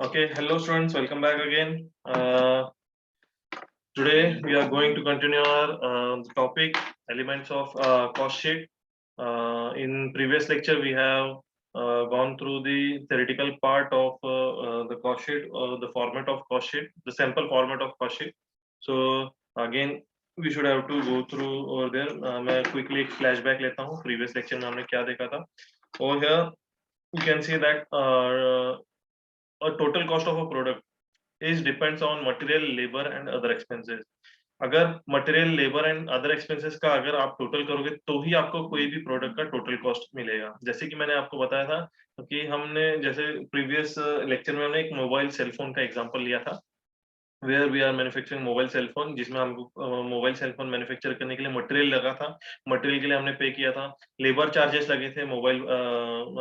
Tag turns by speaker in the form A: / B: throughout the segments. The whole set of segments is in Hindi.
A: Okay, hello students, welcome back again. Today we are going to continue our the topic elements of cost sheet. In previous lecture, we have gone through the theoretical part of the cost sheet, the format of cost sheet, the sample format of cost sheet. So again, we should have to go through over there. मैं quickly एक flashback लेता हूँ. Previous lecture में हमने क्या देखा था? Over here, you can see that a total cost of a product is depends on material, labor and other expenses. अगर material, labour and other expenses का अगर आप टोटल करोगे तो ही आपको कोई भी प्रोडक्ट का टोटल कॉस्ट मिलेगा। जैसे कि मैंने आपको बताया था कि हमने जैसे प्रीवियस लेक्चर में हमने एक मोबाइल सेल फोन का एग्जांपल लिया था। Where we are manufacturing mobile cell phone, जिसमें हमको मोबाइल सेल फोन मैन्युफैक्चर करने के लिए मटेरियल लगा था। मटेरियल के लिए हमने पे किया था, लेबर चार्जेस लगे थे मोबाइल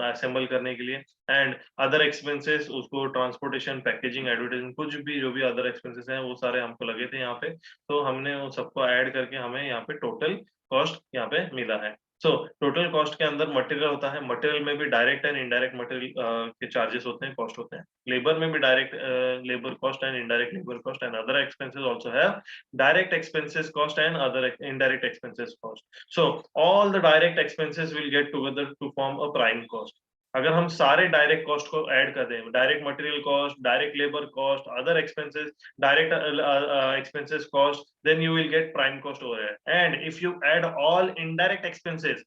A: असेंबल करने के लिए एंड अदर एक्सपेंसेस, उसको ट्रांसपोर्टेशन, पैकेजिंग, एडवर्टाइजिंग, कुछ भी जो भी अदर एक्सपेंसेस हैं वो सारे हमको लगे थे यहाँ पे। तो हमने उन सबको ऐड करके हमें यहाँ पे टोटल कॉस्ट यहाँ पे मिला है। सो टोटल कॉस्ट के अंदर मटेरियल होता है, मटेरियल में भी डायरेक्ट एंड इनडायरेक्ट मटेरियल के चार्जेस होते हैं, कॉस्ट होते हैं। लेबर में भी direct labour cost and indirect labour cost and other expenses also है direct expenses cost and other indirect expenses cost. So all the direct expenses will get together to form a prime cost. अगर हम सारे डायरेक्ट कॉस्ट को ऐड कर दें, direct material cost, direct labour cost, other expenses, direct expenses cost, then you will get prime cost over here. And if you add all indirect expenses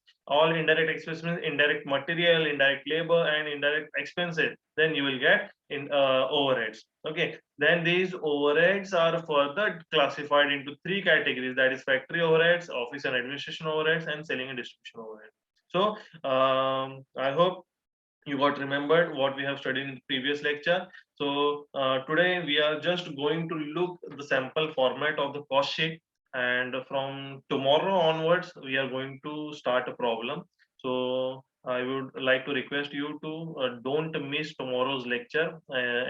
A: means indirect material, indirect labor and indirect expenses, then you will get in overheads. Okay, then these overheads are further classified into three categories, that is factory overheads, office and administration overheads and selling and distribution overheads. So I hope you got remembered what we have studied in the previous lecture. So today we are just going to look the sample format of the cost sheet, and from tomorrow onwards we are going to start a problem. So I would like to request you to don't miss tomorrow's lecture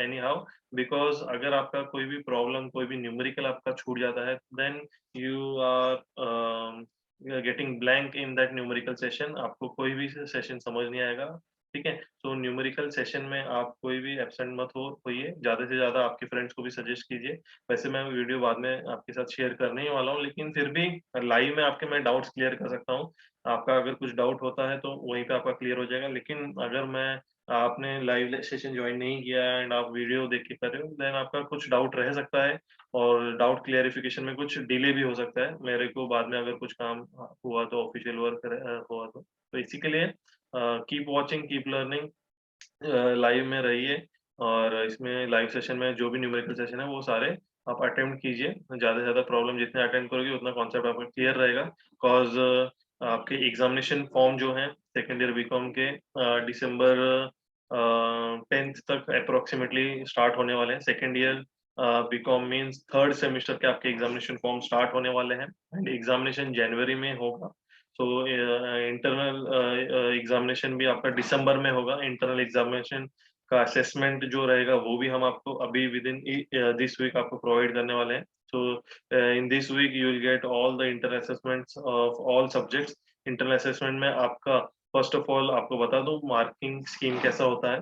A: anyhow, because अगर आपका कोई भी problem, कोई भी numerical आपका छूट जाता है, then you are getting blank in that numerical session. आपको कोई भी सेशन समझ नहीं आएगा, ठीक है। तो न्यूमेरिकल सेशन में आप कोई भी एब्सेंट मत होइए, ज्यादा से ज्यादा आपके फ्रेंड्स को भी सजेस्ट कीजिए। वैसे मैं वीडियो बाद में आपके साथ शेयर करने ही वाला हूँ, लेकिन फिर भी लाइव में आपके मैं डाउट्स क्लियर कर सकता हूँ। आपका अगर कुछ डाउट होता है तो वहीं पे आपका क्लियर हो जाएगा, लेकिन अगर मैं आपने लाइव सेशन ज्वाइन नहीं किया एंड आप वीडियो देख के कर रहे हो, देन आपका कुछ डाउट रह सकता है और डाउट क्लियरिफिकेशन में कुछ डिले भी हो सकता है। मेरे को बाद में अगर कुछ काम हुआ तो, ऑफिशियल वर्क हुआ तो इसी के लिए keep watching, keep learning, live में रहिए और इसमें लाइव सेशन में जो भी न्यूमेरिकल सेशन है वो सारे आप अटेम्प्ट कीजिए। ज़्यादा से ज़्यादा प्रॉब्लम जितने अटेम्प्ट करोगे उतना कॉन्सेप्ट आपका क्लियर रहेगा। कॉज आपके एग्जामिनेशन फॉर्म जो है सेकेंड ईयर बीकॉम के दिसंबर 10th तक अप्रोक्सीमेटली स्टार्ट होने वाले हैं। Second year BCom means third semester के आपके एग्जामिनेशन फॉर्म स्टार्ट होने वाले हैं एंड एग्जामिनेशन जनवरी में होगा। तो इंटरनल एग्जामिनेशन भी आपका दिसंबर में होगा। इंटरनल एग्जामिनेशन का असेसमेंट जो रहेगा वो भी हम आपको अभी विद इन दिस वीक आपको प्रोवाइड करने वाले हैं। So in this week you will get all the internal assessments of all subjects. Internal assessment में आपका फर्स्ट ऑफ ऑल आपको बता दूं मार्किंग स्कीम कैसा होता है।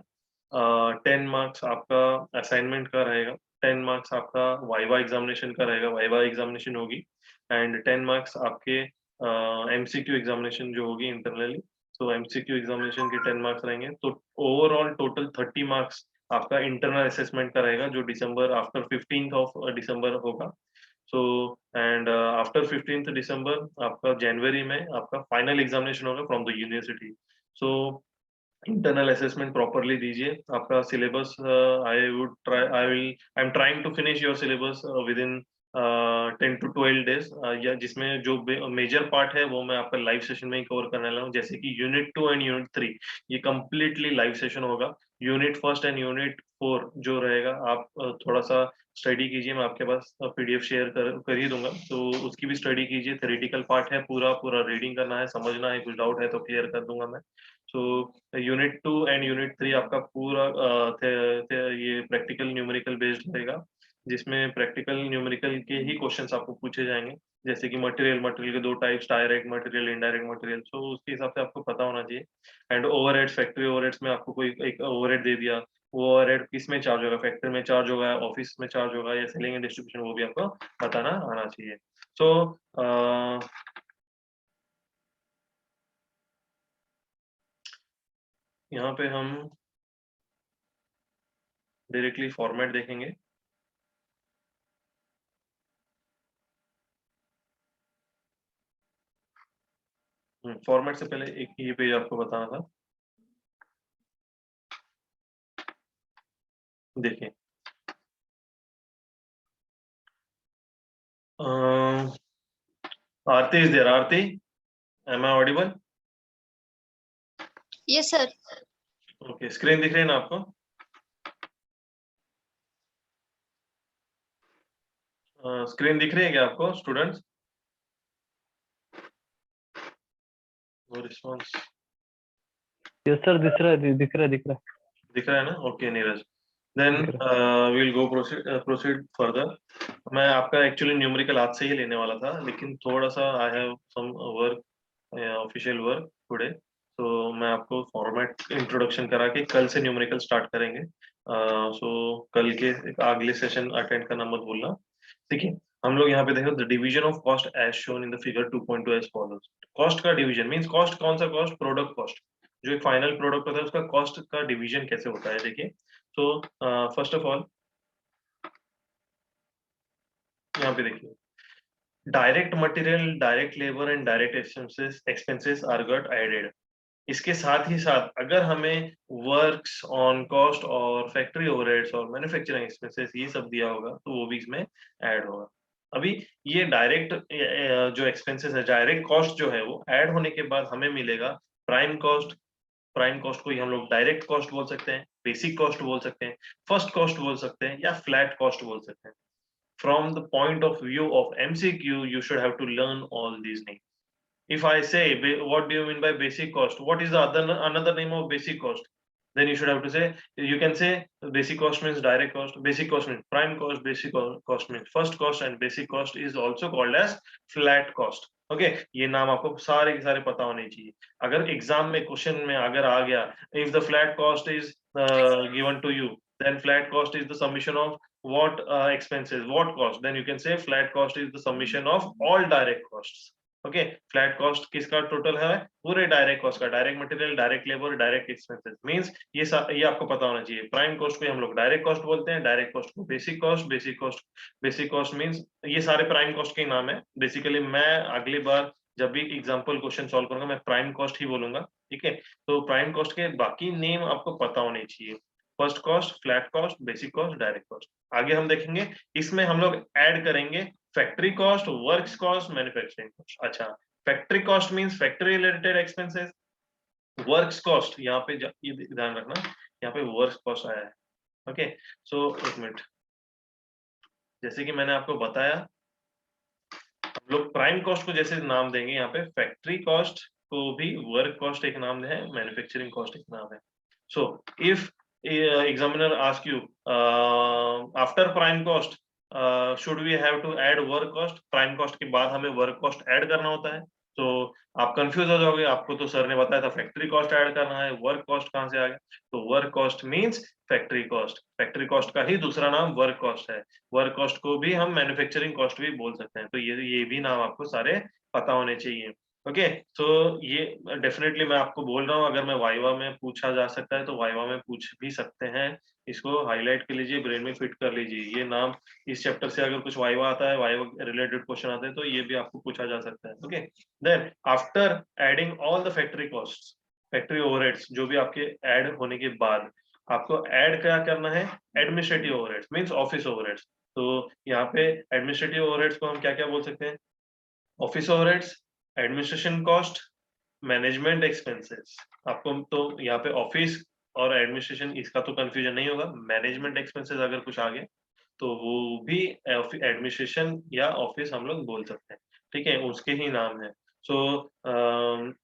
A: 10 मार्क्स आपका असाइनमेंट का रहेगा, 10 मार्क्स आपका वाइवा एग्जामिनेशन का रहेगा, वाइवा एग्जामिनेशन होगी एंड 10 मार्क्स आपके एमसीक्यू एग्जामिनेशन जो होगी इंटरनली। तो एमसीक्यू एग्जामिनेशन के 10 मार्क्स रहेंगे, तो ओवरऑल टोटल 30 मार्क्स आपका इंटरनल असेसमेंट का रहेगा, जो दिसंबर आफ्टर 15th ऑफ दिसंबर होगा। सो एंड आफ्टर 15th दिसंबर आपका जनवरी में आपका फाइनल एग्जामिनेशन होगा from the university. So internal assessment properly दीजिए। आपका syllabus I am trying to finish your syllabus within 10 to 12 days, या जिसमें जो मेजर पार्ट है वो मैं आपका लाइव सेशन में ही कवर करने वाला हूँ। जैसे कि यूनिट 2 एंड यूनिट 3 ये कम्प्लीटली लाइव सेशन होगा। यूनिट 1 एंड यूनिट 4 जो रहेगा आप थोड़ा सा स्टडी कीजिए, मैं आपके पास पीडीएफ शेयर कर ही दूंगा, तो उसकी भी स्टडी कीजिए। थ्योरेटिकल पार्ट है, पूरा पूरा रीडिंग करना है, समझना है, कुछ डाउट है तो क्लियर कर दूंगा मैं। सो यूनिट 2 एंड यूनिट 3 आपका पूरा ये प्रैक्टिकल न्यूमेरिकल बेस्ड रहेगा, जिसमें प्रैक्टिकल न्यूमेरिकल के ही क्वेश्चंस आपको पूछे जाएंगे। जैसे कि मटेरियल के दो types, direct material, indirect material, so उसके हिसाब से आपको पता होना चाहिए। एंड ओवरहेड्स, फैक्ट्री ओवरहेड्स में आपको कोई एक ओवरहेड दे दिया वो ओवरहेड किस में चार्ज होगा, फैक्ट्री में चार्ज होगा, ऑफिस में चार्ज होगा या सेलिंग एंड डिस्ट्रीब्यूशन, वो भी आपको बताना आना चाहिए। सो यहाँ पे हम डायरेक्टली फॉर्मेट देखेंगे। फॉर्मेट से पहले एक ये पेज आपको बताना था, देखिए Aarti is there, Aarti am I audible?
B: Yes sir.
A: Okay, screen दिख रही है ना आपको? स्क्रीन दिख रही है क्या आपको students? No response.
C: Yes sir, दिख रहा है, दिख रहा है, दिख रहा है।
A: दिख रहा है ना? ओके नीरज, देन वील गो प्रोसीड फर्दर। मैं आपका एक्चुअली न्यूमेरिकल आज से ही लेने वाला था, लेकिन थोड़ा सा I have some work, official work today, तो मैं आपको फॉर्मेट इंट्रोडक्शन करा के कल से न्यूमेरिकल स्टार्ट करेंगे। सो कल के अगले सेशन अटेंड करना मत भूलना, ठीक है? हम लोग यहाँ पे देखो the division of cost as shown in the figure 2.2 as follows. Cost का डिवीजन मींस कॉस्ट कौन सा कॉस्ट? प्रोडक्ट कॉस्ट, जो एक फाइनल प्रोडक्ट होता है उसका कॉस्ट का डिवीजन कैसे होता है, देखिए। तो फर्स्ट ऑफ ऑल यहाँ पे देखिए, direct material, direct labour and direct expenses are got added. इसके साथ ही साथ अगर हमें वर्क्स ऑन कॉस्ट और फैक्ट्री ओवरहेड्स और मैन्युफैक्चरिंग एक्सपेंसेस ये सब दिया होगा तो वो भी इसमें ऐड होगा। अभी ये डायरेक्ट जो एक्सपेंसेस है, डायरेक्ट कॉस्ट जो है वो ऐड होने के बाद हमें मिलेगा प्राइम कॉस्ट। प्राइम कॉस्ट को ही हम लोग डायरेक्ट कॉस्ट बोल सकते हैं, बेसिक कॉस्ट बोल सकते हैं, फर्स्ट कॉस्ट बोल सकते हैं या फ्लैट कॉस्ट बोल सकते हैं। From the point of view of MCQ, you should have to learn all these names. If I say, what do you mean by basic cost? What is the another name of basic cost? Then you should have to say, you can say basic cost means direct cost, basic cost means prime cost, basic cost means first cost, and basic cost is also called as flat cost. Okay ये नाम आपको सारे के सारे पता होने चाहिए। अगर एग्जाम में क्वेश्चन में अगर आ गया, if the flat cost is given to you, then flat cost is the summation of what expenses, what cost, then you can say flat cost is the summation of all direct costs. Okay flat cost किसका टोटल है? पूरे डायरेक्ट कॉस्ट का, direct material, direct labour, direct expenses means ये आपको पता होना चाहिए। प्राइम कॉस्ट को हम लोग डायरेक्ट कॉस्ट बोलते हैं, डायरेक्ट कॉस्ट को basic cost, basic cost means ये सारे प्राइम कॉस्ट के नाम है। बेसिकली मैं अगली बार जब भी एग्जांपल क्वेश्चन सॉल्व करूंगा मैं प्राइम कॉस्ट ही बोलूंगा, ठीक है? तो प्राइम कॉस्ट के बाकी नेम आपको पता होने चाहिए, first cost, flat cost, basic cost, direct cost. आगे हम देखेंगे इसमें हम लोग ऐड करेंगे factory cost, works cost, manufacturing cost. अच्छा, factory cost means factory related expenses, works cost यहाँ पे ये ध्यान रखना, यहाँ पे वर्क्स कॉस्ट आया है। ओके सो एक मिनट, जैसे कि मैंने आपको बताया हम लोग प्राइम कॉस्ट को जैसे नाम देंगे, यहाँ पे फैक्ट्री कॉस्ट को भी वर्क कॉस्ट एक नाम है, मैन्युफैक्चरिंग कॉस्ट एक नाम है। So if examiner ask you after prime cost should we have to add work cost, prime cost के बाद हमें वर्क कॉस्ट ऐड करना होता है, तो आप कंफ्यूज हो जाओगे। आपको तो सर ने बताया था फैक्ट्री कॉस्ट ऐड करना है, वर्क कॉस्ट कहाँ से आ गया? तो work cost means factory cost, factory cost का ही दूसरा नाम वर्क कॉस्ट है। वर्क कॉस्ट को भी हम मैन्युफैक्चरिंग कॉस्ट भी बोल सकते हैं, तो ये भी नाम आपको सारे पता होने चाहिए। ओके तो ये डेफिनेटली मैं आपको बोल रहा हूँ, अगर मैं वाइवा में पूछा जा सकता है तो वाइवा में पूछ भी सकते हैं। इसको हाईलाइट कर लीजिए, ब्रेन में फिट कर लीजिए, ये नाम इस चैप्टर से अगर कुछ वाइवा आता है, वाइवा रिलेटेड क्वेश्चन आते हैं तो ये भी आपको पूछा जा सकता है। Okay then after adding all the factory cost, factory overheads जो भी आपके ऐड होने के बाद आपको ऐड क्या करना है? Administrative overheads means office overheads. तो यहाँ पे एडमिनिस्ट्रेटिव ओवरहेड्स को हम क्या क्या बोल सकते हैं? Office overheads, administration cost, management expenses. आपको तो यहाँ पे ऑफिस और एडमिनिस्ट्रेशन इसका तो कंफ्यूजन नहीं होगा। मैनेजमेंट एक्सपेंसेस अगर कुछ आ गए तो वो भी एडमिनिस्ट्रेशन या ऑफिस हम लोग बोल सकते हैं, ठीक है? उसके ही नाम है। सो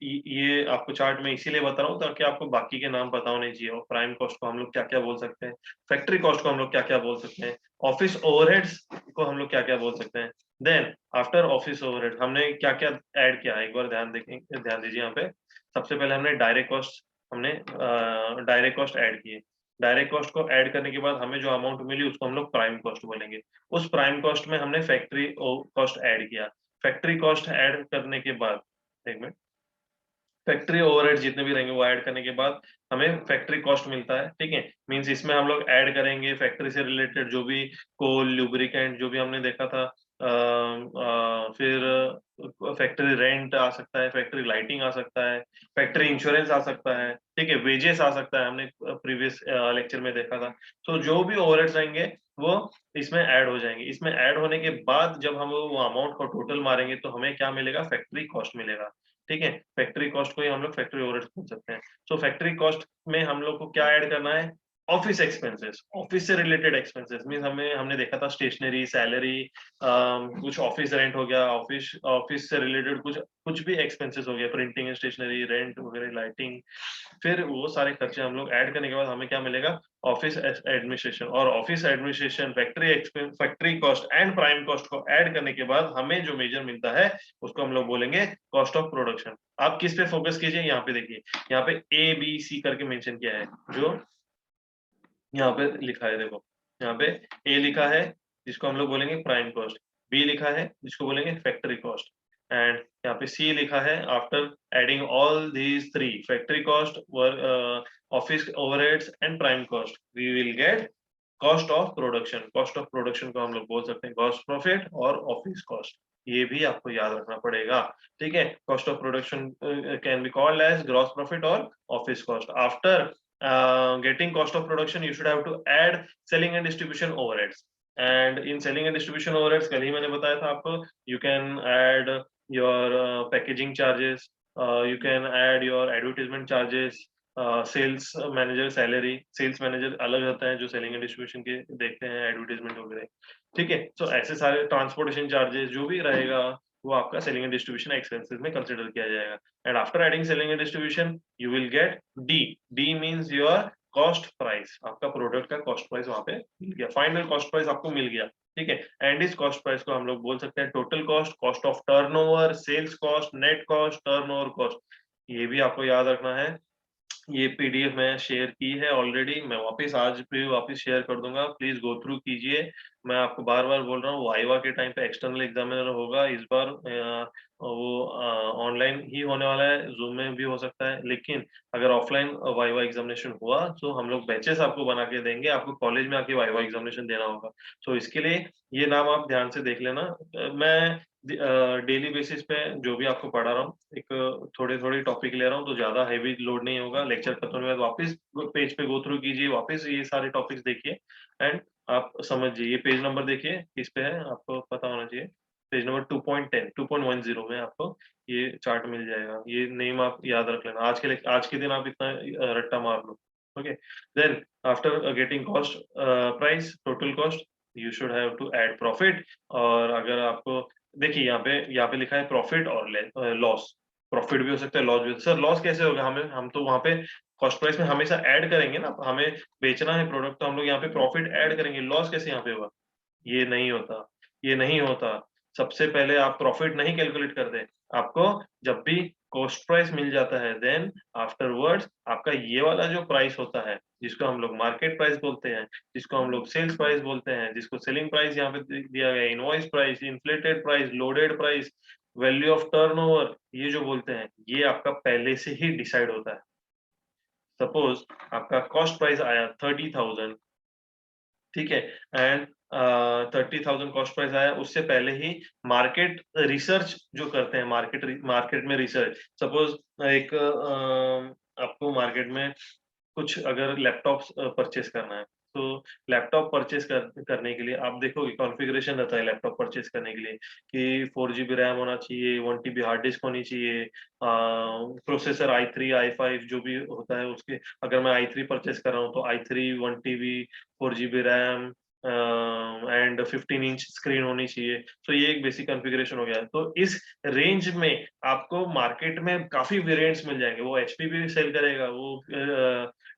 A: ये आपको चार्ट में इसीलिए बता रहा हूँ ताकि आपको बाकी के नाम पता होने चाहिए। और प्राइम कॉस्ट को हम लोग क्या क्या बोल सकते हैं, फैक्ट्री कॉस्ट को हम लोग क्या क्या बोल सकते हैं, ऑफिस ओवरहेड्स को हम लोग क्या क्या बोल सकते हैं। देन आफ्टर ऑफिस ओवरहेड हमने क्या क्या ऐड किया, एक बार ध्यान दीजिए यहाँ पे। सबसे पहले हमने डायरेक्ट कॉस्ट ऐड किए। डायरेक्ट कॉस्ट को ऐड करने के बाद हमें जो अमाउंट मिली उसको हम लोग प्राइम कॉस्ट बोलेंगे। उस प्राइम कॉस्ट में हमने फैक्ट्री कॉस्ट ऐड किया। फैक्ट्री कॉस्ट ऐड करने के बाद, एक मिनट, फैक्ट्री ओवरहेड जितने भी रहेंगे वो ऐड करने के बाद हमें फैक्ट्री कॉस्ट मिलता है, ठीक है। मींस इसमें हम लोग ऐड करेंगे फैक्ट्री से रिलेटेड जो भी कोल, लुब्रिकेंट जो भी हमने देखा था, फिर फैक्ट्री रेंट आ सकता है, फैक्ट्री लाइटिंग आ सकता है, फैक्ट्री इंश्योरेंस आ सकता है, ठीक है, वेजेस आ सकता है, हमने प्रीवियस लेक्चर में देखा था। तो जो भी ओवरहेड्स रहेंगे वो इसमें ऐड हो जाएंगे। इसमें ऐड होने के बाद जब हम वो अमाउंट को टोटल मारेंगे तो हमें क्या मिलेगा, फैक्ट्री कॉस्ट मिलेगा, ठीक है। फैक्ट्री कॉस्ट को ही हम लोग फैक्ट्री ओवरहेड्स बोल सकते हैं। सो फैक्ट्री कॉस्ट में हम लोग को क्या ऐड करना है, ऑफिस एक्सपेंसेस, ऑफिस से रिलेटेड एक्सपेंसेस। मींस हमने देखा था स्टेशनरी, सैलरी, कुछ ऑफिस रेंट हो गया, ऑफिस ऑफिस से रिलेटेड कुछ कुछ भी एक्सपेंसेस हो गया, प्रिंटिंग, स्टेशनरी, रेंट वगैरह, लाइटिंग। फिर वो सारे खर्चे हम लोग ऐड करने के बाद हमें क्या मिलेगा, ऑफिस एडमिनिस्ट्रेशन। और office administration, factory expense, factory cost and prime cost को ऐड करने के बाद हमें जो मेजर मिलता है उसको हम लोग बोलेंगे कॉस्ट ऑफ प्रोडक्शन। आप किस पे फोकस कीजिए, यहाँ पे देखिए, यहाँ पे ए बी सी करके मेंशन किया है, जो यहाँ पे लिखा है, देखो यहाँ पे ए लिखा है जिसको हम लोग बोलेंगे प्राइम कॉस्ट, बी लिखा है जिसको बोलेंगे फैक्ट्री कॉस्ट, एंड यहाँ पे सी लिखा है after adding all these three, factory cost, office overheads and prime cost, we will get cost of production. Cost of production को हम लोग बोल सकते हैं ग्रॉस प्रॉफिट और ऑफिस कॉस्ट, ये भी आपको याद रखना पड़ेगा, ठीक है। Cost of production can be called as gross profit और office cost. After getting cost of production you should have to add selling and distribution overheads, and in selling and distribution overheads कल ही मैंने बताया था आपको, you can add your packaging charges, you can add your advertisement charges, sales manager salary, sales manager अलग होता है जो सेलिंग एंड डिस्ट्रीब्यूशन के देखते हैं एडवर्टाइजमेंट वगैरह, ठीक है। तो ऐसे सारे ट्रांसपोर्टेशन चार्जेस जो भी रहेगा वो आपका सेलिंग एंड डिस्ट्रीब्यूशन एक्सपेंसेस में कंसिडर किया जाएगा। And after adding selling and distribution you will gate D. D means your cost price, आपका प्रोडक्ट का कॉस्ट प्राइस वहां पे मिल गया, फाइनल कॉस्ट प्राइस आपको मिल गया, ठीक है। एंड इस कॉस्ट प्राइस को हम लोग बोल सकते हैं total cost, cost of turnover, sales cost, net cost, turnover cost. ये भी आपको याद रखना है। ये पीडीएफ मैं शेयर की है ऑलरेडी, मैं वापस आज भी वापस शेयर कर दूंगा, प्लीज गो थ्रू कीजिए। मैं आपको बार बार बोल रहा हूँ वाइवा के टाइम पे एक्सटर्नल एग्जामिनर होगा इस बार, वो ऑनलाइन ही होने वाला है, जूम में भी हो सकता है, लेकिन अगर ऑफलाइन वाइवा एग्जामिनेशन हुआ तो हम लोग बैचेस आपको बना के देंगे, आपको कॉलेज में आके वाइवा एग्जामिनेशन देना होगा। तो इसके लिए ये नाम आप ध्यान से देख लेना। मैं डेली बेसिस पे जो भी आपको पढ़ा रहा हूँ, एक थोड़े थोड़े टॉपिक ले रहा हूँ, तो ज्यादा हैवी लोड नहीं होगा। लेक्चर खत्म होने के बाद वापस पेज पे गो थ्रू कीजिए, वापस ये सारे टॉपिक्स देखिए एंड आप समझिए। ये पेज नंबर देखिए किस पे है, आपको पता होना चाहिए। पेज नंबर 2.10 2.10 में आपको ये चार्ट मिल जाएगा। ये नेम आप याद रख लेना, आज के दिन आप इतना रट्टा मार लो, okay. Then after getting cost price, total cost, you should have to add profit. और अगर आपको देखिए यहाँ पे लिखा है प्रॉफिट और लॉस, प्रॉफिट भी हो सकता है, लॉस भी हो सकता है। सर लॉस कैसे होगा, हम तो वहां पे कॉस्ट प्राइस में हमेशा ऐड करेंगे ना, हमें बेचना है प्रोडक्ट तो हम लोग यहाँ पे प्रॉफिट ऐड करेंगे, लॉस कैसे यहाँ पे होगा, ये नहीं होता, ये नहीं होता। सबसे पहले आप प्रॉफिट नहीं कैलकुलेट करते, आपको जब भी कॉस्ट प्राइस मिल जाता है देन आफ्टरवर्ड्स आपका ये वाला जो प्राइस होता है जिसको हम लोग मार्केट प्राइस बोलते हैं, जिसको हम लोग सेल्स प्राइस बोलते हैं, जिसको सेलिंग प्राइस यहाँ पे दिया गया, invoice price, inflated price, loaded price, value of turnover, ये जो बोलते हैं ये आपका पहले से ही डिसाइड होता है। सपोज आपका कॉस्ट प्राइस आया 30,000, ठीक है, एंड 30,000 कॉस्ट प्राइस आया, उससे पहले ही मार्केट रिसर्च जो करते हैं, मार्केट में रिसर्च, सपोज एक आपको मार्केट में कुछ अगर लैपटॉप परचेस करना है, तो लैपटॉप परचेस करने के लिए आप देखोगे कॉन्फ़िगरेशन रहता है लैपटॉप परचेस करने के लिए कि 4 GB रैम होना चाहिए, 1 TB हार्ड डिस्क होनी चाहिए, प्रोसेसर i3 i5 जो भी होता है उसके, अगर मैं i3 परचेस कर रहा हूँ तो i3 1 TB 4 GB RAM and 15 inch screen होनी चाहिए। तो ये एक बेसिक कॉन्फ़िगरेशन हो गया है। तो इस रेंज में आपको मार्केट में काफी वेरिएंट्स मिल जाएंगे, वो एचपी भी सेल करेगा, वो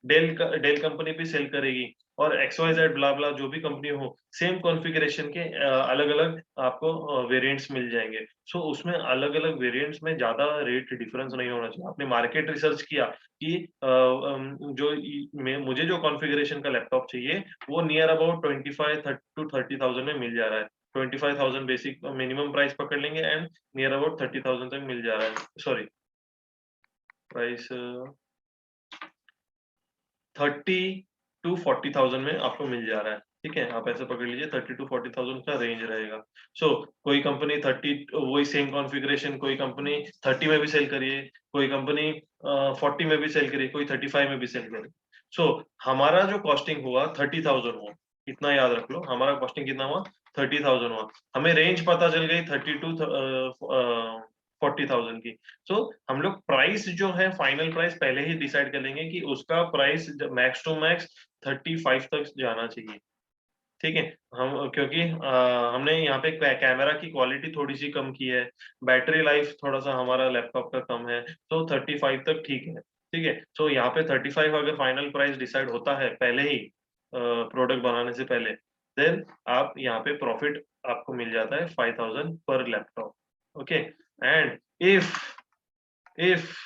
A: डेल कंपनी भी सेल करेगी, और XYZ ब्ला ब्ला जो भी कंपनी हो, सेम कॉन्फ़िगरेशन के अलग अलग आपको वेरिएंट्स मिल जाएंगे। सो उसमें अलग अलग वेरिएंट्स में ज्यादा रेट डिफरेंस नहीं होना चाहिए। आपने मार्केट रिसर्च किया कि मुझे जो कॉन्फ़िगरेशन का लैपटॉप चाहिए वो नियर अबाउट 25 to 30,000 में मिल जा रहा है। 25,000 बेसिक मिनिमम प्राइस पकड़ लेंगे एंड नियर अबाउट 30,000 तक मिल जा रहा है। सॉरी, प्राइस 30 to 40,000 में आपको मिल जा रहा है। ठीक है, आप ऐसे पकड़ लीजिए 30 to 40,000 का रेंज रहेगा। सो कोई कंपनी 30 वही सेम कॉन्फ़िगरेशन कोई कंपनी 30 में भी सेल करिए, कोई कंपनी 40 में भी सेल करिए, कोई 35 में भी सेल करे। सो हमारा जो कॉस्टिंग हुआ 30,000 हुआ, इतना याद रख लो, हमारा कॉस्टिंग कितना हुआ 30,000 हुआ। हमें रेंज पता चल गई 30 to 40,000 की। सो हम लोग प्राइस जो है फाइनल प्राइस पहले ही डिसाइड कर लेंगे कि उसका प्राइस मैक्स टू मैक्स 35 तक जाना चाहिए। ठीक है, हम क्योंकि हमने यहाँ पे कैमरा की क्वालिटी थोड़ी सी कम की है, बैटरी लाइफ थोड़ा सा हमारा लैपटॉप का कम है, तो 35 तक ठीक है। ठीक है, तो यहाँ पे 35 अगर फाइनल प्राइस डिसाइड होता है पहले ही प्रोडक्ट बनाने से पहले, देन आप यहाँ पे प्रॉफिट आपको मिल जाता है 5,000 पर लैपटॉप। ओके, एंड इफ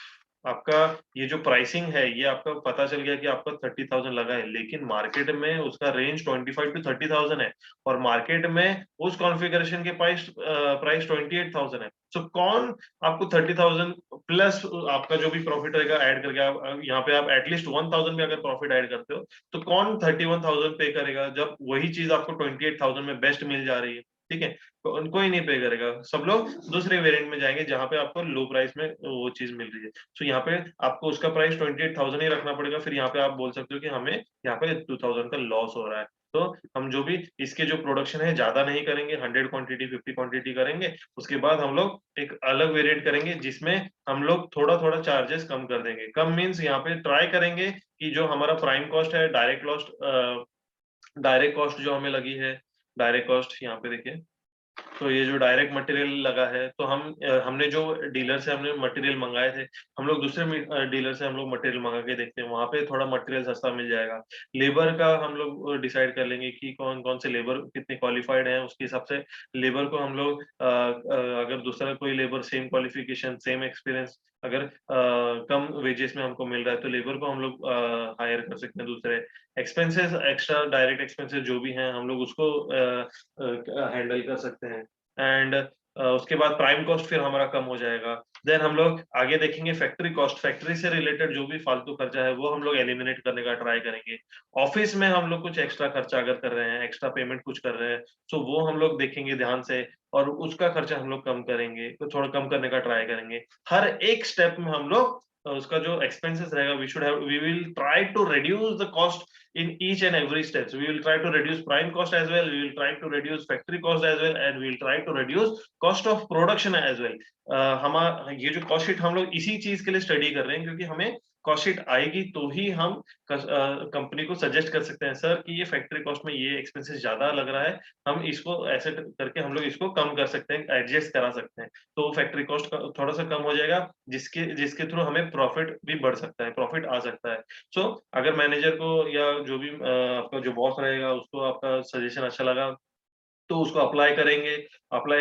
A: आपका ये जो प्राइसिंग है ये आपका पता चल गया कि आपका 30,000 लगा है, लेकिन मार्केट में उसका रेंज 25 to 30,000 है और मार्केट में उस कॉन्फ़िगरेशन के प्राइस 28,000 है। सो कौन आपको 30,000 प्लस आपका जो भी प्रॉफिट रहेगा ऐड करके, आप यहाँ पे आप एटलीस्ट 1,000 भी अगर प्रॉफिट ऐड करते हो तो कौन 31,000 पे करेगा जब वही चीज आपको 28,000 में बेस्ट मिल जा रही है। ठीक है, तो कोई नहीं पे करेगा, सब लोग दूसरे वेरिएंट में जाएंगे जहां पे आपको लो प्राइस में वो चीज मिल रही है। सो यहाँ पे आपको उसका प्राइस 28,000 ही रखना पड़ेगा। फिर यहाँ पे आप बोल सकते हो कि हमें यहाँ पे 2,000 का लॉस हो रहा है। तो हम जो भी इसके जो प्रोडक्शन है ज्यादा नहीं करेंगे, 100 क्वांटिटी 50 क्वांटिटी करेंगे। उसके बाद हम लोग एक अलग वेरिएंट करेंगे जिसमें हम लोग थोड़ा थोड़ा चार्जेस कम कर देंगे। कम मीन्स यहाँ पे ट्राई करेंगे कि जो हमारा प्राइम कॉस्ट है, डायरेक्ट कॉस्ट जो हमें लगी है, डायरेक्ट कॉस्ट यहाँ पे देखिए, तो ये जो डायरेक्ट मटेरियल लगा है, तो हमने जो डीलर से हमने मटेरियल मंगाए थे, हम लोग दूसरे डीलर से हम लोग मटेरियल मंगा के देखते हैं, वहां पे थोड़ा मटेरियल सस्ता मिल जाएगा। लेबर का हम लोग डिसाइड कर लेंगे कि कौन कौन से लेबर कितने क्वालिफाइड हैं, उसके हिसाब से लेबर को हम लोग अगर दूसरा कोई labour same qualification same experience अगर कम वेजेस में हमको मिल रहा है तो लेबर को हम लोग हायर कर सकते हैं। दूसरे एक्सपेंसेस, एक्स्ट्रा डायरेक्ट एक्सपेंसेस जो भी हैं हम लोग उसको हैंडल कर सकते हैं। एंड उसके बाद प्राइम कॉस्ट फिर हमारा कम हो जाएगा। देन हम लोग आगे देखेंगे फैक्ट्री कॉस्ट, फैक्ट्री से रिलेटेड जो भी फालतू खर्चा है वो हम लोग एलिमिनेट करने का ट्राई करेंगे। ऑफिस में हम लोग कुछ एक्स्ट्रा खर्चा अगर कर रहे हैं, एक्स्ट्रा पेमेंट कुछ कर रहे हैं, तो वो हम लोग देखेंगे ध्यान से और उसका खर्चा हम लोग कम करेंगे, तो थोड़ा कम करने का ट्राई करेंगे। हर एक स्टेप में हम लोग उसका जो एक्सपेंसेस रहेगा we will try to reduce the cost in each and every steps. We will try to reduce prime cost as well, we will try to reduce factory cost as well, and we will try to reduce cost of production as well. ये जो कॉस्ट शीट हम लोग इसी चीज के लिए स्टडी कर रहे हैं क्योंकि हमें कॉस्ट शीट आएगी तो ही हम कंपनी को सजेस्ट कर सकते हैं, सर कि ये फैक्ट्री कॉस्ट में ये एक्सपेंसेस ज्यादा लग रहा है, हम इसको ऐसे करके हम लोग इसको कम कर सकते हैं, एडजस्ट करा सकते हैं, तो फैक्ट्री कॉस्ट थोड़ा सा कम हो जाएगा जिसके जिसके थ्रू हमें प्रॉफिट भी बढ़ सकता है, प्रॉफिट आ सकता है। सो अगर मैनेजर को या जो भी आपका जो बॉस रहेगा उसको आपका सजेशन अच्छा लगा तो उसको अप्लाई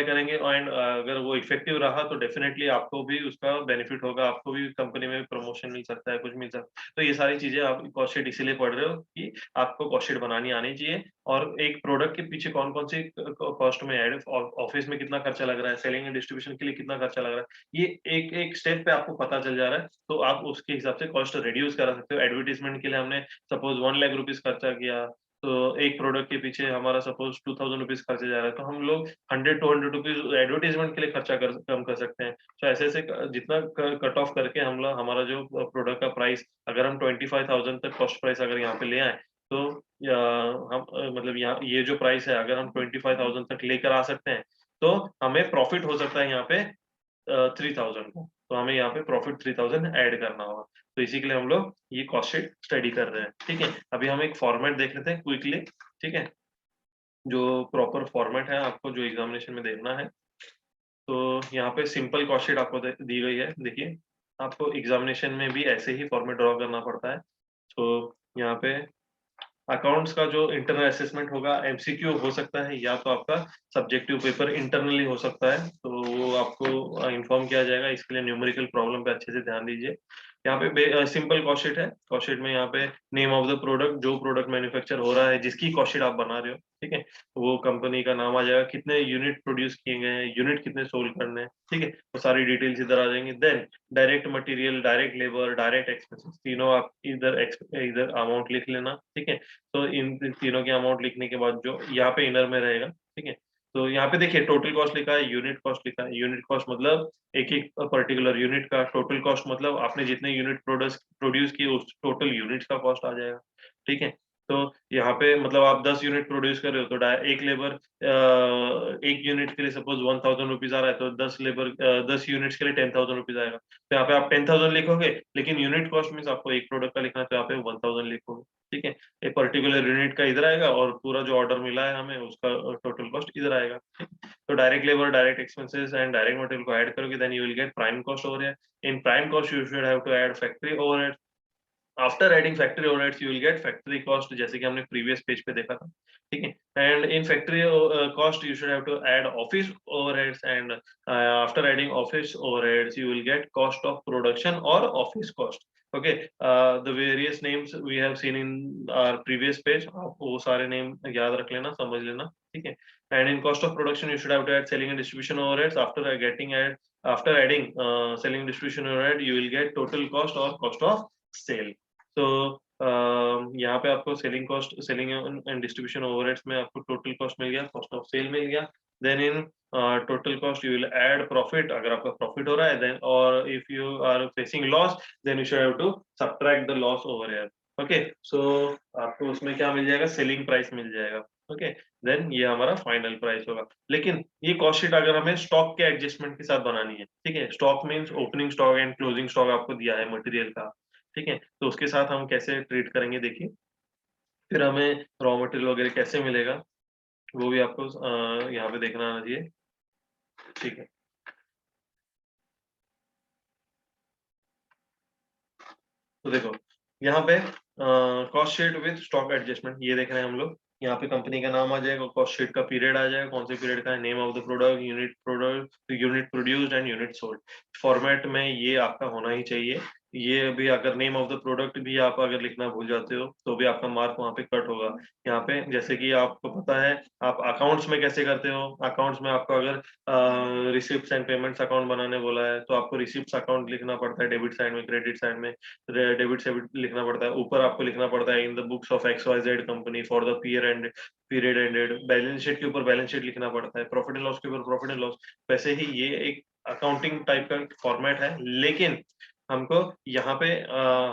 A: करेंगे एंड अगर वो इफेक्टिव रहा तो डेफिनेटली आपको भी उसका बेनिफिट होगा, आपको भी कंपनी में प्रमोशन मिल सकता है, कुछ मिल सकता है। तो ये सारी चीजें आप कॉस्ट शीट इसीलिए पढ़ रहे हो कि आपको कॉस्ट शीट बनानी आनी चाहिए और एक प्रोडक्ट के पीछे कौन कौन सी कॉस्ट में ऐड, ऑफिस में कितना खर्चा लग रहा है, सेलिंग एंड डिस्ट्रीब्यूशन के लिए कितना खर्चा लग रहा है, ये एक एक स्टेप पे आपको पता चल जा रहा है, तो आप उसके हिसाब से कॉस्ट रिड्यूस करा सकते हो। एडवर्टीजमेंट के लिए हमने सपोज 1 लाख रुपीज खर्चा किया, तो एक प्रोडक्ट के पीछे हमारा सपोज 2,000 रुपीज खर्चा जा रहा है, तो हम लोग 100-200 रुपीज एडवर्टीजमेंट के लिए खर्चा कम कर सकते हैं। तो ऐसे ऐसे जितना कट ऑफ करके हम लोग हमारा जो प्रोडक्ट का प्राइस अगर हम 25,000 तक कॉस्ट प्राइस अगर यहाँ पे ले आए तो या हम मतलब यहाँ ये जो प्राइस है अगर हम 25,000 तक लेकर आ सकते हैं तो हमें प्रॉफिट हो सकता है यहाँ पे 3,000 का, तो हमें यहाँ पे प्रॉफिट 3,000 ऐड करना होगा। तो इसी के लिए हम लोग ये कॉस्ट शीट स्टडी कर रहे हैं। ठीक है, अभी हम एक फॉर्मेट देख लेते हैं क्विकली। ठीक है, जो प्रॉपर फॉर्मेट है आपको जो एग्जामिनेशन में देखना है, तो यहाँ पे सिंपल कॉस्ट शीट आपको दी गई है। देखिए, आपको एग्जामिनेशन में भी ऐसे ही फॉर्मेट ड्रॉ करना पड़ता है। तो यहाँ पे अकाउंट्स का जो इंटरनल असेसमेंट होगा एमसीक्यू हो सकता है, या तो आपका सब्जेक्टिव पेपर इंटरनली हो सकता है, तो वो आपको इन्फॉर्म किया जाएगा। इसके लिए न्यूमेरिकल प्रॉब्लम पे अच्छे से ध्यान दीजिए। यहाँ पे सिंपल कॉस्ट शीट है। कॉस्ट शीट में यहाँ पे नेम ऑफ द प्रोडक्ट, जो प्रोडक्ट मैन्युफैक्चर हो रहा है, जिसकी कॉस्ट शीट आप बना रहे हो, ठीक है, वो कंपनी का नाम आ जाएगा, कितने यूनिट प्रोड्यूस किए गए हैं, यूनिट कितने सोल्ड करने हैं, ठीक है, वो सारी डिटेल्स इधर आ जाएंगी। Then direct material, direct labour, direct expenses, तीनों आप इधर इधर अमाउंट लिख लेना, ठीक है। तो इन तीनों की अमाउंट लिखने के बाद जो यहाँ पे इनर में रहेगा, ठीक है, तो यहाँ पे देखिए टोटल कॉस्ट लिखा है, यूनिट कॉस्ट लिखा है। यूनिट कॉस्ट मतलब एक एक पर्टिकुलर यूनिट का, टोटल कॉस्ट मतलब आपने जितने यूनिट प्रोड्यूस किए उस टोटल यूनिट्स का कॉस्ट आ जाएगा, ठीक है। तो यहाँ पे मतलब आप 10 यूनिट प्रोड्यूस कर रहे हो, तो एक लेबर एक यूनिट के लिए सपोज 1000 रुपीज आ रहा है, तो 10 यूनिट्स के लिए 10,000 रुपीज आएगा। तो यहाँ पे आप 10,000 लिखोगे, लेकिन यूनिट कॉस्ट मीन्स आपको एक प्रोडक्ट का लिखना है, तो यहाँ पे 1000 लिखोगे, ठीक है। एक पर्टिकुलर यूनिट का इधर आएगा, और पूरा जो ऑर्डर मिला है हमें उसका टोटल कॉस्ट इधर आएगा, ठीक। तो direct labour, direct expenses and direct material को ऐड करोगे, then you will get prime cost over here. In prime cost you should have to add factory overhead. After adding factory overheads you will get factory cost, जैसे कि हमने प्रीवियस पेज पे देखा था, ठीक है। And in factory cost you should have to add office overheads, and after adding office overheads you will get cost of production or office cost. Okay, the various names we have seen in our previous page, आप वो सारे नेम याद रख लेना, समझ लेना, ठीक है। And in cost of production you should have to add selling and distribution overheads. After adding selling and distribution overhead you will get total cost or cost of sale. तो यहाँ पे आपको सेलिंग एंड डिस्ट्रीब्यूशन ओवरहेड्स में आपको टोटल कॉस्ट मिल गया, कॉस्ट ऑफ सेल मिल गया। Then in total cost you will add profit, अगर आपका प्रॉफिट हो रहा है, देन और if you are facing loss then you should have to subtract the loss over here. Okay, so आपको उसमें क्या मिल जाएगा, सेलिंग प्राइस मिल जाएगा। ओके, देन ये हमारा फाइनल प्राइस होगा। लेकिन ये कॉस्ट शीट अगर हमें स्टॉक के एडजस्टमेंट के साथ बनानी है, ठीक है, stock means opening stock and closing stock आपको दिया है मटेरियल का, ठीक है, तो उसके साथ हम कैसे ट्रीट करेंगे देखिए। फिर हमें रॉ मटेरियल वगैरह कैसे मिलेगा वो भी आपको यहाँ पे देखना आना चाहिए, ठीक है। तो देखो यहाँ पे cost sheet with stock adjustment ये देख रहे हैं हम लोग। यहाँ पे कंपनी का नाम आ जाएगा, कॉस्ट शीट का पीरियड आ जाएगा, कौन से पीरियड का है, name of the product, unit produced and unit sold. Format में ये आपका होना ही चाहिए। ये भी अगर नेम ऑफ द प्रोडक्ट भी आप अगर लिखना भूल जाते हो तो भी आपका मार्क वहाँ पे कट होगा। यहाँ पे जैसे कि आपको पता है आप अकाउंट्स में कैसे करते हो, अकाउंट्स में आपको अगर रिसिप्ट्स एंड पेमेंट्स अकाउंट बनाने बोला है तो आपको रिसिप्ट्स अकाउंट लिखना पड़ता है डेबिट साइड में, क्रेडिट साइड में डेबिट से लिखना पड़ता है। ऊपर आपको लिखना पड़ता है in the books of XYZ company for the period ended. Balance sheet के ऊपर बैलेंस शीट लिखना पड़ता है, प्रॉफिट एंड लॉस के ऊपर प्रॉफिट एंड लॉस। वैसे ही ये एक अकाउंटिंग टाइप का फॉर्मेट है, लेकिन हमको यहाँ पे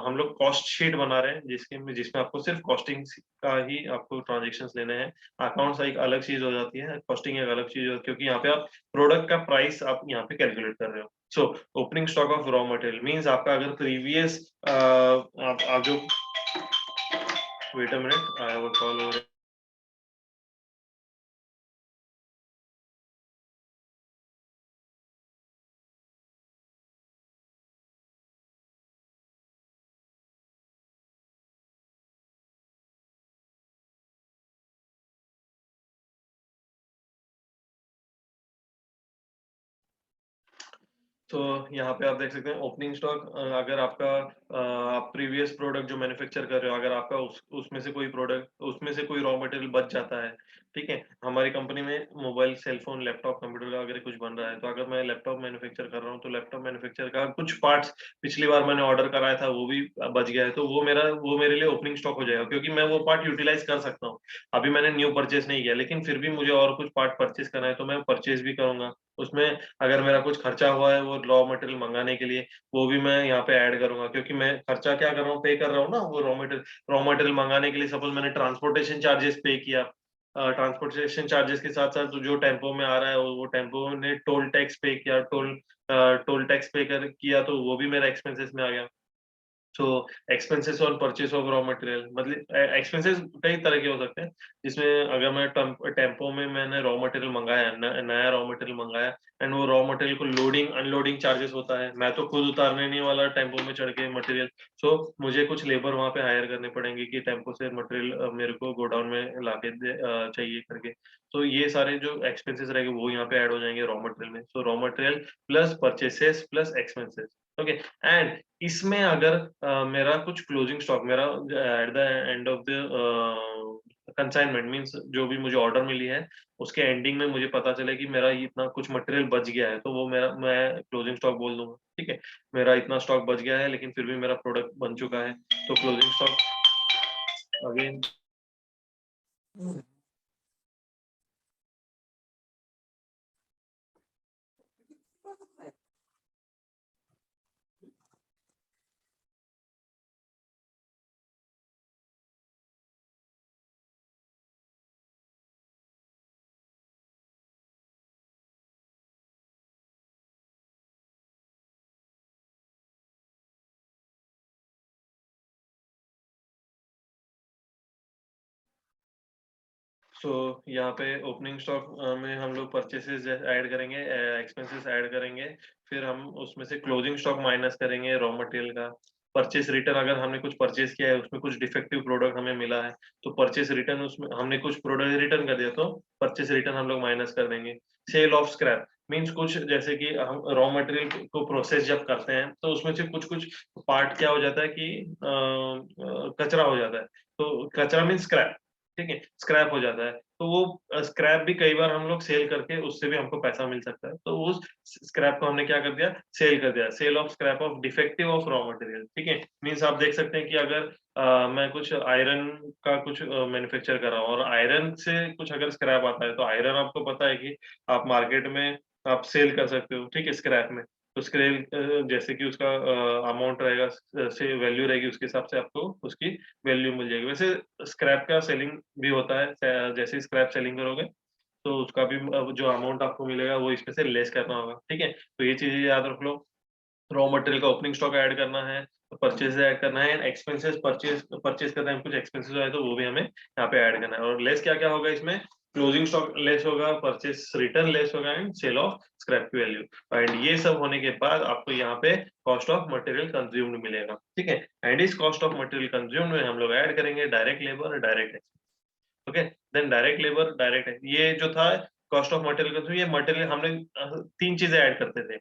A: हम लोग कॉस्ट शीट बना रहे हैं जिसमें आपको सिर्फ कॉस्टिंग का ही आपको ट्रांजेक्शन्स लेने हैं। अकाउंट्स एक अलग चीज हो जाती है, कॉस्टिंग एक अलग चीज होती है, क्योंकि यहाँ पे आप प्रोडक्ट का प्राइस आप यहाँ पे कैलकुलेट कर रहे हो। So opening stock of raw material means आपका अगर प्रीवियस आप जो wait a minute I have a call over. तो यहाँ पे आप देख सकते हैं ओपनिंग स्टॉक, अगर आपका आप प्रीवियस प्रोडक्ट जो मैन्युफैक्चर कर रहे हो, अगर आपका उसमें से कोई प्रोडक्ट, उसमें से कोई रॉ मटेरियल बच जाता है, ठीक है। हमारी कंपनी में मोबाइल, सेलफोन, लैपटॉप, कंप्यूटर का अगर कुछ बन रहा है, तो अगर मैं लैपटॉप मैन्युफैक्चर कर रहा हूँ तो लैपटॉप मैन्युफैक्चर का कुछ पार्ट्स पिछली बार मैंने ऑर्डर कराया था वो भी बच गया है, तो वो मेरे लिए ओपनिंग स्टॉक हो जाएगा, क्योंकि मैं वो पार्ट यूटिलाइज कर सकता हूँ। अभी मैंने न्यू परचेज नहीं किया, लेकिन फिर भी मुझे और कुछ पार्ट परचेज करना है तो मैं परचेज भी करूंगा। उसमें अगर मेरा कुछ खर्चा हुआ है वो रॉ मटेरियल मंगाने के लिए, वो भी मैं यहाँ पे ऐड करूंगा, क्योंकि मैं खर्चा क्या कर रहा हूँ, पे कर रहा हूँ ना वो रॉ मटेरियल मंगाने के लिए। सपोज मैंने ट्रांसपोर्टेशन चार्जेस पे किया, ट्रांसपोर्टेशन चार्जेस के साथ साथ जो टेम्पो में आ रहा है वो टेम्पो ने टोल टैक्स पे किया, टोल टैक्स पे कर किया, तो वो भी मेरा एक्सपेंसेस में आ गया। So expenses on purchase of raw material, मतलब एक्सपेंसेस कई तरह के हो सकते हैं, जिसमें अगर मैं टेम्पो में मैंने रॉ मटेरियल मंगाया, नया रॉ मटेरियल मंगाया, एंड वो रॉ मटेरियल को लोडिंग अनलोडिंग चार्जेस होता है, मैं तो खुद उतारने नहीं वाला टेम्पो में चढ़ के मटेरियल, सो मुझे कुछ लेबर वहां पे हायर करने पड़ेंगे कि टेम्पो से मटेरियल मेरे को गोडाउन में लाके चाहिए करके। तो ये सारे जो एक्सपेंसेस रहेंगे वो यहाँ पे ऐड हो जाएंगे रॉ मटेरियल में। सो raw material plus purchases plus expenses, okay. And इसमें अगर मेरा कुछ क्लोजिंग स्टॉक, मेरा at the end of the consignment means जो भी मुझे ऑर्डर मिली है उसके एंडिंग में मुझे पता चले कि मेरा इतना कुछ मटेरियल बच गया है, तो वो मेरा मैं क्लोजिंग स्टॉक बोल दूंगा, ठीक है। मेरा इतना स्टॉक बच गया है लेकिन फिर भी मेरा प्रोडक्ट बन चुका है, तो क्लोजिंग स्टॉक अगेन। सो यहाँ पे ओपनिंग स्टॉक में हम लोग परचेसेस ऐड करेंगे, एक्सपेंसेस ऐड करेंगे, फिर हम उसमें से क्लोजिंग स्टॉक माइनस करेंगे रॉ मटेरियल का। परचेस रिटर्न, अगर हमने कुछ परचेस किया है उसमें कुछ डिफेक्टिव प्रोडक्ट हमें मिला है तो परचेस रिटर्न, उसमें हमने कुछ प्रोडक्ट रिटर्न कर दिया तो परचेस रिटर्न हम लोग माइनस कर देंगे। सेल ऑफ स्क्रैप मीन्स कुछ, जैसे कि हम रॉ मटेरियल को प्रोसेस जब करते हैं तो उसमें से कुछ कुछ पार्ट क्या हो जाता है कि कचरा हो जाता है, तो कचरा मीन्स स्क्रैप, ठीक है, स्क्रैप हो जाता है, तो वो स्क्रैप भी कई बार हम लोग सेल करके उससे भी हमको पैसा मिल सकता है, तो उस स्क्रैप को हमने क्या कर दिया, सेल कर दिया। Sale of scrap of defective of raw material, ठीक है। मींस आप देख सकते हैं कि अगर मैं कुछ आयरन का कुछ मैन्युफैक्चर कर रहा हूँ और आयरन से कुछ अगर स्क्रैप आता है, तो आयरन आपको पता है कि आप मार्केट में आप सेल कर सकते हो, ठीक है, स्क्रैप में। तो स्क्रैप जैसे कि उसका अमाउंट रहेगा, से वैल्यू रहेगी, उसके हिसाब से आपको उसकी वैल्यू मिल जाएगी। वैसे स्क्रैप का सेलिंग भी होता है, जैसे स्क्रैप सेलिंग करोगे तो उसका भी जो अमाउंट आपको मिलेगा वो इसमें से लेस करना होगा, ठीक है। तो ये चीजें याद रख लो। रॉ मटेरियल का ओपनिंग स्टॉक ऐड करना है, परचेज ऐड करना है, एक्सपेंसेस परचेज परचेज करते हैं कुछ एक्सपेंसेस आए तो वो भी हमें यहाँ पे ऐड करना है। और लेस क्या क्या होगा इसमें, क्लोजिंग स्टॉक लेस होगा, परचेस रिटर्न लेस होगा, एंड सेल ऑफ स्क्रैप की वैल्यू। एंड ये सब होने के बाद आपको यहाँ पे कॉस्ट ऑफ मटेरियल कंज्यूम्ड मिलेगा, ठीक है। एंड इस कॉस्ट ऑफ मटेरियल कंज्यूम्ड में हम लोग ऐड करेंगे direct labour, direct expense, okay. Then direct labour, direct, ये जो था कॉस्ट ऑफ मटेरियल कंज्यूम, ये मटेरियल हमने तीन चीजें ऐड करते थे,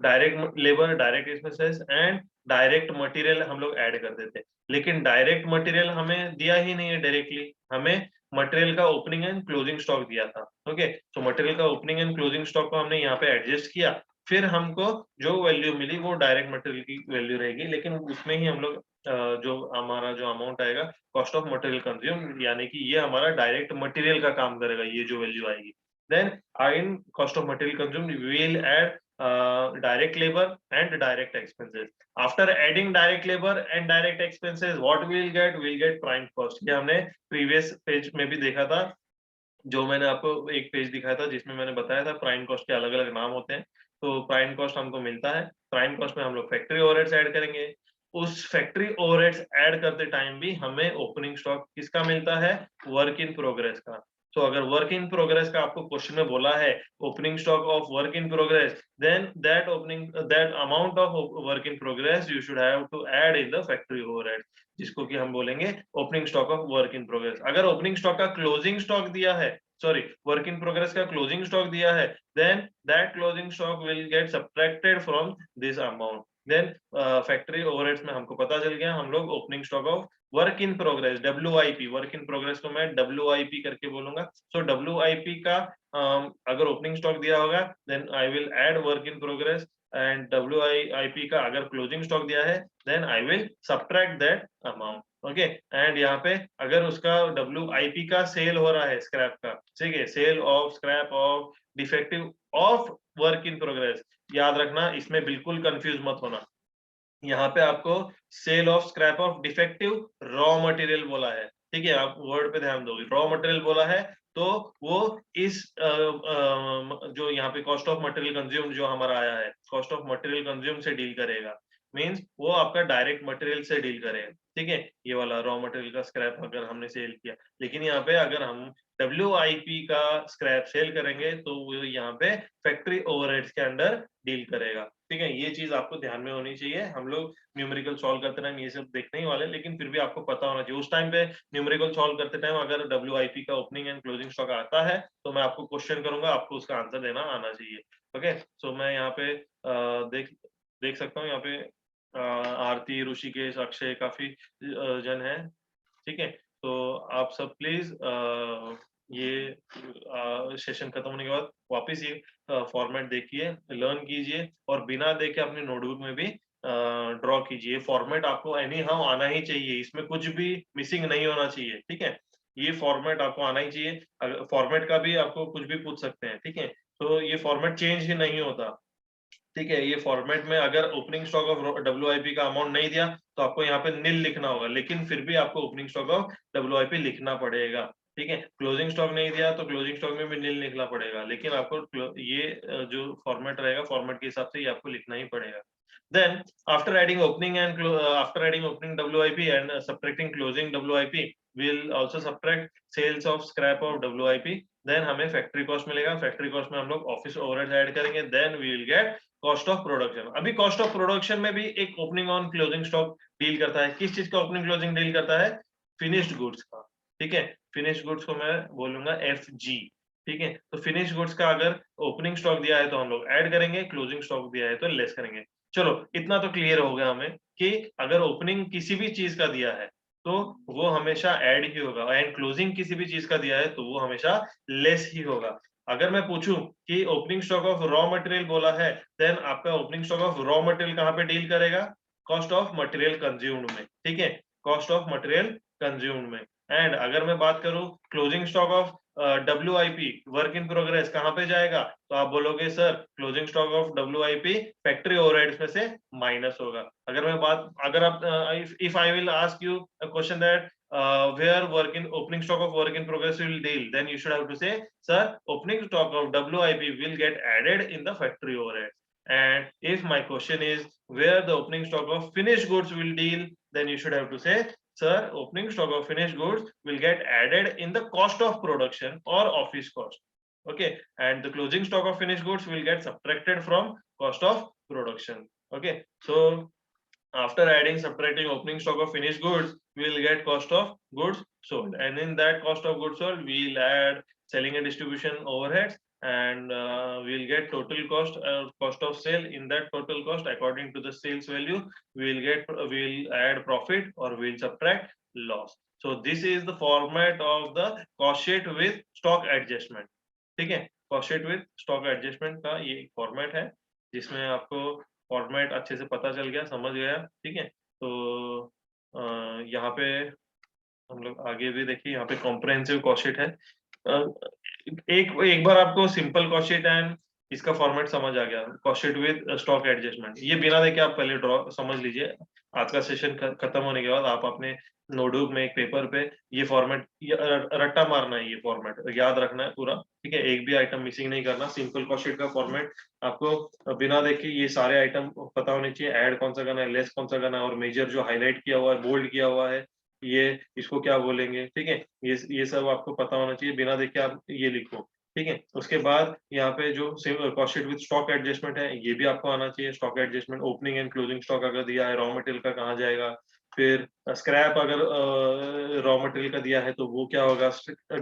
A: direct labour, direct expenses and direct material हम लोग ऐड कर देते। लेकिन डायरेक्ट मटेरियल हमें दिया ही नहीं है डायरेक्टली, हमें मटेरियल का ओपनिंग एंड क्लोजिंग स्टॉक दिया था, ओके। तो मटेरियल का ओपनिंग एंड क्लोजिंग स्टॉक को हमने यहाँ पे एडजस्ट किया, फिर हमको जो वैल्यू मिली वो डायरेक्ट मटेरियल की वैल्यू रहेगी, लेकिन उसमें ही हम लोग जो हमारा जो अमाउंट आएगा कॉस्ट ऑफ मटेरियल कंज्यूम, यानी कि ये हमारा डायरेक्ट मटेरियल का काम करेगा, ये जो वैल्यू आएगी। Then in cost of material consume we will add direct labor and direct expenses. After adding direct labor and direct expenses, what we'll get? We'll get prime cost. ये हमने previous पेज में भी देखा था, जो मैंने आपको एक पेज दिखाया था जिसमें मैंने बताया था प्राइम कॉस्ट के अलग अलग नाम होते हैं। तो प्राइम कॉस्ट हमको मिलता है, प्राइम कॉस्ट में हम लोग फैक्ट्री ओवरहेड्स ऐड करेंगे। उस फैक्ट्री ओवरहेड्स ऐड करते टाइम भी हमें ओपनिंग स्टॉक किसका मिलता है, वर्क इन प्रोग्रेस का। तो अगर वर्क इन प्रोग्रेस का आपको क्वेश्चन में बोला है opening stock of work in progress, then that amount of work in progress you should have to add in the factory overhead, जिसको कि हम बोलेंगे opening stock of work in progress. अगर ओपनिंग स्टॉक का क्लोजिंग स्टॉक दिया है, सॉरी, वर्क इन प्रोग्रेस का क्लोजिंग स्टॉक दिया है, then that closing stock will get subtracted from this amount. Then factory overheads में हमको पता चल गया, हम लोग opening stock of work in progress, WIP, work in progress को मैं WIP करके बोलूंगा। सो WIP का अगर ओपनिंग स्टॉक दिया होगा, then I will add work in progress, and WIP का अगर क्लोजिंग स्टॉक दिया है, then I will subtract that amount, okay. And यहाँ पे अगर उसका WIP का सेल हो रहा है स्क्रैप का, ठीक है, sale of scrap of defective of work in progress, याद रखना इसमें बिल्कुल कंफ्यूज मत होना। यहाँ पे आपको sale of scrap of defective raw material बोला है, ठीक है, आप वर्ड पे ध्यान दोगे, रॉ मटेरियल बोला है, तो वो इस जो यहाँ पे कॉस्ट ऑफ मटेरियल कंज्यूम जो हमारा आया है, कॉस्ट ऑफ मटेरियल कंज्यूम से डील करेगा। मीन्स वो आपका डायरेक्ट मटेरियल से डील करेगा, ठीक है, ये वाला रॉ मटेरियल का स्क्रैप अगर हमने सेल किया। लेकिन यहाँ पे अगर हम WIP का स्क्रैप सेल करेंगे तो वो यहाँ पे फैक्ट्री ओवरहेड्स के अंडर डील करेगा, ठीक है। ये चीज आपको ध्यान में होनी चाहिए। हम लोग न्यूमेरिकल सॉल्व करते टाइम ये सब देखने ही वाले, लेकिन फिर भी आपको पता होना चाहिए। उस टाइम पे न्यूमेरिकल सॉल्व करते टाइम अगर WIP का ओपनिंग एंड क्लोजिंग स्टॉक आता है तो मैं आपको क्वेश्चन करूंगा, आपको उसका आंसर देना आना चाहिए। ओके, सो मैं यहाँ पे देख देख सकता हूँ यहाँ पे आरती, ऋषिकेश, अक्षय काफी जन है, ठीक है। तो आप सब प्लीज ये सेशन खत्म होने के बाद वापस ये फॉर्मेट देखिए, लर्न कीजिए और बिना देखे अपने नोटबुक में भी ड्रॉ कीजिए। फॉर्मेट आपको एनी हाउ आना ही चाहिए, इसमें कुछ भी मिसिंग नहीं होना चाहिए, ठीक है। ये फॉर्मेट आपको आना ही चाहिए। फॉर्मेट का भी आपको कुछ भी पूछ सकते हैं, ठीक है। तो ये फॉर्मेट चेंज ही नहीं होता, ठीक है। ये फॉर्मेट में अगर ओपनिंग स्टॉक ऑफ WIP का अमाउंट नहीं दिया तो आपको यहाँ पे नील लिखना होगा, लेकिन फिर भी आपको ओपनिंग स्टॉक ऑफ WIP लिखना पड़ेगा, ठीक है। क्लोजिंग स्टॉक नहीं दिया तो क्लोजिंग स्टॉक में भी नील लिखना पड़ेगा, लेकिन आपको ये जो फॉर्मेट रहेगा, फॉर्मेट के हिसाब से ये आपको लिखना ही पड़ेगा। Then after adding opening WIP and subtracting closing WIP, we'll also subtract sales of scrap of WIP. Then हमें फैक्ट्री कॉस्ट मिलेगा, फैक्ट्री कॉस्ट में हम लोग ऑफिस ओवरहेड ऐड करेंगे, then we will get cost of production. अभी कॉस्ट ऑफ प्रोडक्शन में भी एक opening and closing stock deal करता है। किस चीज का ओपनिंग क्लोजिंग डील करता है? फिनिश्ड गुड्स का, ठीक है। फिनिश्ड गुड्स को मैं बोलूंगा FG, ठीक है। तो फिनिश गुड्स का अगर ओपनिंग स्टॉक दिया है तो हम लोग ऐड करेंगे, क्लोजिंग स्टॉक दिया है तो लेस करेंगे। चलो इतना तो क्लियर हो गया हमें कि अगर ओपनिंग किसी भी चीज का दिया है तो वो हमेशा ऐड ही होगा, एंड क्लोजिंग किसी भी चीज का दिया है तो वो हमेशा लेस ही होगा। अगर मैं पूछूं कि opening stock of raw material बोला है, देन आपका opening stock of raw material कहाँ पे डील करेगा? कॉस्ट ऑफ मटेरियल कंज्यूम्ड में, ठीक है, कॉस्ट ऑफ मटेरियल कंज्यूम्ड में। एंड अगर मैं बात करूं closing stock of WIP, work in progress, कहाँ पे जाएगा? तो आप बोलोगे sir closing stock of WIP factory overheads में से माइनस होगा। अगर आप if I will ask you a question that where opening stock of work in progress will deal, then you should have to say sir opening stock of WIP will get added in the factory overhead. And if my question is where the opening stock of finished goods will deal, then you should have to say sir opening stock of finished goods will get added in the cost of production or office cost, okay, and the closing stock of finished goods will get subtracted from cost of production, okay. So after adding subtracting opening stock of finished goods, we will get cost of goods sold, and in that cost of goods sold we will add selling and distribution overheads, and we will get total cost of sale. In that total cost according to the sales value, we will add profit or we will subtract loss. So this is the format of the cost sheet with stock adjustment, ठीक है। cost sheet with stock adjustment का ये फॉर्मेट है जिसमें आपको फॉर्मेट अच्छे से पता चल गया, समझ गया, ठीक है। तो यहाँ पे हम लोग आगे भी देखिए, यहाँ पे कॉम्प्रिहेंसिव कॉस्ट शीट है। एक एक बार आपको सिंपल कॉस्ट शीट एंड इसका फॉर्मेट समझ आ गया, cost sheet with stock adjustment, ये बिना देखे आप पहले ड्रॉ समझ लीजिए। आज का सेशन खत्म होने के बाद आप अपने नोटबुक में एक पेपर पे ये फॉर्मेट रट्टा मारना है, ये फॉर्मेट याद रखना है पूरा, ठीक है। एक भी आइटम मिसिंग नहीं करना। सिंपल कॉस्ट शीट का फॉर्मेट आपको बिना देखे ये सारे आइटम पता होने चाहिए, ऐड कौन सा करना है, लेस कौन सा करना है, और मेजर जो हाईलाइट किया हुआ है, बोल्ड किया हुआ है, ये इसको क्या बोलेंगे, ठीक है। ये सब आपको पता होना चाहिए, बिना देखे आप ये लिखो, ठीक है। उसके बाद यहाँ पे जो cost sheet with stock adjustment है ये भी आपको आना चाहिए। Stock adjustment opening and closing stock अगर दिया है, रॉ मटेरियल का कहाँ जाएगा, फिर स्क्रैप अगर रॉ मटेरियल का दिया है तो वो क्या होगा,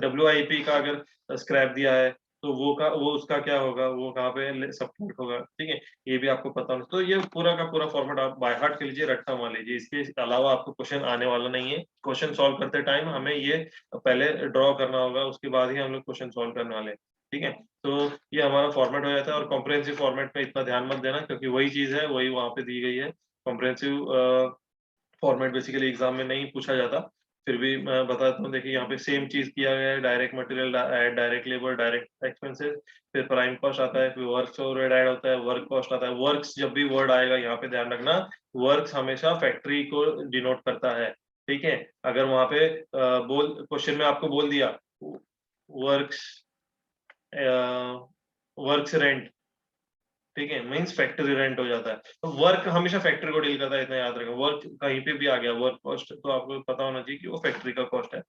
A: WIP का अगर स्क्रैप दिया है तो वो उसका क्या होगा, वो कहाँ पे सपोर्ट होगा, ठीक है। ये भी आपको पता होना। तो ये पूरा का पूरा फॉर्मेट आप बाय हार्ट कर लीजिए, रट्टा मार लीजिए, इसके अलावा आपको क्वेश्चन आने वाला नहीं है। क्वेश्चन सॉल्व करते टाइम हमें ये पहले ड्रॉ करना होगा, उसके बाद ही हम लोग क्वेश्चन सॉल्व करने वाले हैं, ठीक है। तो ये हमारा फॉर्मेट हो जाता है, और कॉम्प्रिहेंसिव फॉर्मेट में इतना ध्यान मत देना क्योंकि वही चीज है, वही वहां पे दी गई है। कॉम्प्रिहेंसिव फॉर्मेट बेसिकली एग्जाम में नहीं पूछा जाता, फिर भी मैं बताता हूँ। देखिए यहाँ पे सेम चीज किया गया है, direct material, direct labour, direct expenses, फिर प्राइम कॉस्ट आता है, फिर वर्क ओवरहेड ऐड होता है, वर्क कॉस्ट आता है। वर्क्स जब भी वर्ड आएगा यहाँ पे ध्यान रखना, वर्क्स हमेशा फैक्ट्री को डिनोट करता है, ठीक है। अगर वहां पे क्वेश्चन में आपको बोल दिया वर्क्स वर्क्स रेंट, ठीक है, मीन्स फैक्ट्री रेंट हो जाता है। तो वर्क हमेशा फैक्ट्री को डील करता है, इतना याद रखें। वर्क कहीं पे भी आ गया, वर्क कॉस्ट तो आपको पता होना चाहिए कि वो फैक्ट्री का कॉस्ट है।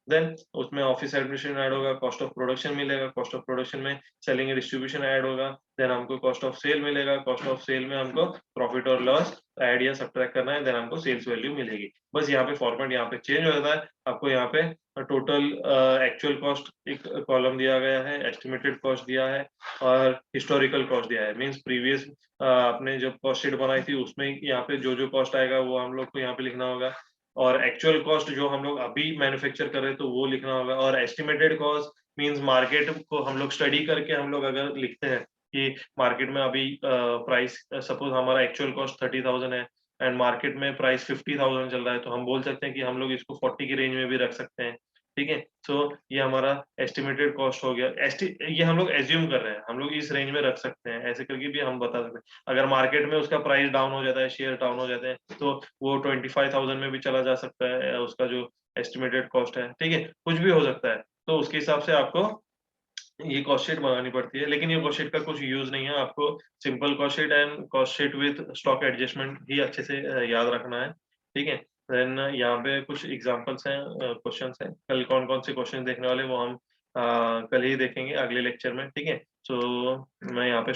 A: देन उसमें ऑफिस एडमिनिस्ट्रेशन ऐड होगा, कॉस्ट ऑफ प्रोडक्शन मिलेगा, कॉस्ट ऑफ प्रोडक्शन में सेलिंग एंड डिस्ट्रीब्यूशन ऐड होगा। देन हमको कॉस्ट ऑफ सेल मिलेगा, कॉस्ट ऑफ सेल में हमको प्रॉफिट और लॉस ऐड या सब्ट्रैक्ट करना है, देन हमको सेल्स वैल्यू मिलेगी। बस यहाँ पे फॉर्मेट यहाँ पे चेंज हो जाता है। आपको यहाँ पे टोटल एक्चुअल कॉस्ट एक कॉलम दिया गया है, एस्टिमेटेड कॉस्ट दिया है और हिस्टोरिकल कॉस्ट दिया है। मींस प्रीवियस आपने जब कॉस्ट शीट बनाई थी उसमें यहाँ पे जो जो कॉस्ट आएगा वो हम लोग को यहाँ पे लिखना होगा, और एक्चुअल कॉस्ट जो हम लोग अभी मैन्युफैक्चर कर रहे हैं तो वो लिखना होगा, और एस्टिमेटेड कॉस्ट मींस मार्केट को हम लोग स्टडी करके हम लोग अगर लिखते हैं कि मार्केट में अभी प्राइस सपोज हमारा एक्चुअल कॉस्ट 30,000 है एंड मार्केट में प्राइस 50,000 चल रहा है, तो हम बोल सकते हैं कि हम लोग इसको 40 की रेंज में भी रख सकते हैं। ठीक है, सो ये हमारा एस्टिमेटेड कॉस्ट हो गया। ये हम लोग एज्यूम कर रहे हैं, हम लोग इस रेंज में रख सकते हैं, ऐसे करके भी हम बता सकते हैं। अगर मार्केट में उसका प्राइस डाउन हो जाता है, शेयर डाउन हो जाते हैं, तो वो 25,000 में भी चला जा सकता है उसका जो एस्टिमेटेड कॉस्ट है। ठीक है, कुछ भी हो सकता है, तो उसके हिसाब से आपको ये कॉस्ट शीट बनानी पड़ती है। लेकिन ये कॉस्ट शीट का कुछ यूज नहीं है, आपको simple cost sheet and cost sheet with stock adjustment ही अच्छे से याद रखना है। ठीक है, देन यहाँ पे कुछ एग्जांपल्स हैं, क्वेश्चंस हैं। कल कौन कौन से क्वेश्चन देखने वाले वो हम कल ही देखेंगे अगले लेक्चर में। ठीक है, सो मैं यहाँ पे